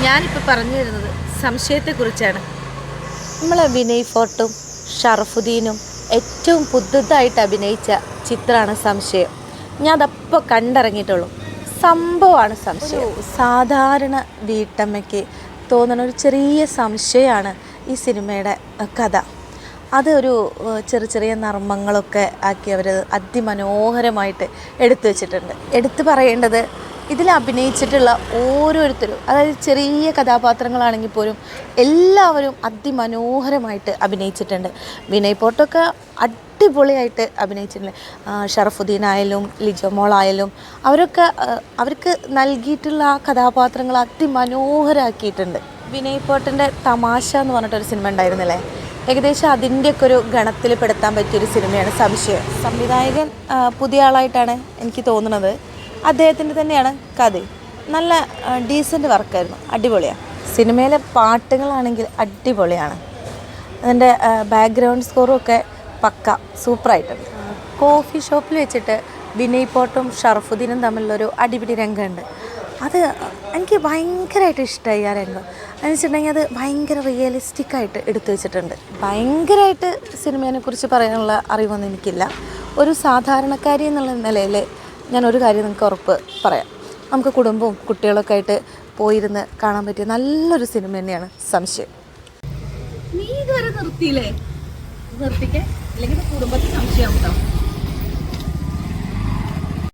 ഞാനിപ്പോൾ പറഞ്ഞു വരുന്നത് സംശയത്തെക്കുറിച്ചാണ്. നമ്മളെ വിനയ് ഫോർട്ടും ഷറഫുദ്ദീനും ഏറ്റവും പുതുതായിട്ട് അഭിനയിച്ച ചിത്രമാണ് സംശയം. ഞാൻ അതപ്പോൾ കണ്ടിറങ്ങിയിട്ടുള്ളൂ. സംഭവമാണ് സംശയം. സാധാരണ വീട്ടമ്മയ്ക്ക് തോന്നുന്ന ഒരു ചെറിയ സംശയമാണ് ഈ സിനിമയുടെ കഥ. അതൊരു ചെറിയ നർമ്മങ്ങളൊക്കെ ആക്കി അവർ അതിമനോഹരമായിട്ട് എടുത്തു വച്ചിട്ടുണ്ട്. എടുത്തു പറയേണ്ടത് ഇതിൽ അഭിനയിച്ചിട്ടുള്ള ഓരോരുത്തരും, അതായത് ചെറിയ കഥാപാത്രങ്ങളാണെങ്കിൽ പോലും എല്ലാവരും അതിമനോഹരമായിട്ട് അഭിനയിച്ചിട്ടുണ്ട്. വിനയ് ഫോർട്ടൊക്കെ അടിപൊളിയായിട്ട് അഭിനയിച്ചിട്ടുണ്ട്. ഷറഫുദ്ദീനായാലും ലിജോമോളായാലും അവർക്ക് നൽകിയിട്ടുള്ള ആ കഥാപാത്രങ്ങൾ അതിമനോഹരമാക്കിയിട്ടുണ്ട്. വിനയ് ഫോർട്ടിൻ്റെ തമാശ എന്ന് പറഞ്ഞിട്ടൊരു സിനിമ ഉണ്ടായിരുന്നില്ലേ, ഏകദേശം അതിൻ്റെയൊക്കെ ഒരു ഗണത്തിൽ പെടുത്താൻ പറ്റിയൊരു സിനിമയാണ് സംശയം. സംവിധായകൻ പുതിയ ആളായിട്ടാണ് എനിക്ക് തോന്നുന്നത്. അദ്ദേഹത്തിൻ്റെ തന്നെയാണ് കഥ. നല്ല ഡീസൻറ്റ് വർക്കായിരുന്നു, അടിപൊളിയാണ്. സിനിമയിലെ പാട്ടുകളാണെങ്കിൽ അടിപൊളിയാണ്. അതിൻ്റെ ബാക്ക്ഗ്രൗണ്ട് സ്കോറും ഒക്കെ പക്ക സൂപ്പറായിട്ടുണ്ട്. കോഫി ഷോപ്പിൽ വെച്ചിട്ട് വിനയ് ഫോർട്ടും ഷറഫുദ്ദീനും തമ്മിലുള്ളൊരു അടിപിടി രംഗമുണ്ട്. അത് എനിക്ക് ഭയങ്കരമായിട്ട് ഇഷ്ടമായി. ആ രംഗം എന്ന് വെച്ചിട്ടുണ്ടെങ്കിൽ അത് ഭയങ്കര റിയലിസ്റ്റിക്കായിട്ട് എടുത്തു വെച്ചിട്ടുണ്ട്. ഭയങ്കരമായിട്ട് സിനിമയെക്കുറിച്ച് പറയാനുള്ള അറിവൊന്നും എനിക്കില്ല. ഒരു സാധാരണക്കാരി എന്നുള്ള നിലയിൽ ഞാനൊരു കാര്യം നിങ്ങൾക്ക് ഉറപ്പ് പറയാം. നമുക്ക് കുടുംബവും കുട്ടികളൊക്കെ ആയിട്ട് പോയിരുന്ന് കാണാൻ പറ്റിയ നല്ലൊരു സിനിമ തന്നെയാണ് സംശയം. നീ ഇതുവരെ നിർത്തിയില്ലേ? നിർത്തിക്കേ, അല്ലെങ്കിൽ കുടുംബത്തിൽ സംശയം ഉണ്ടാവും.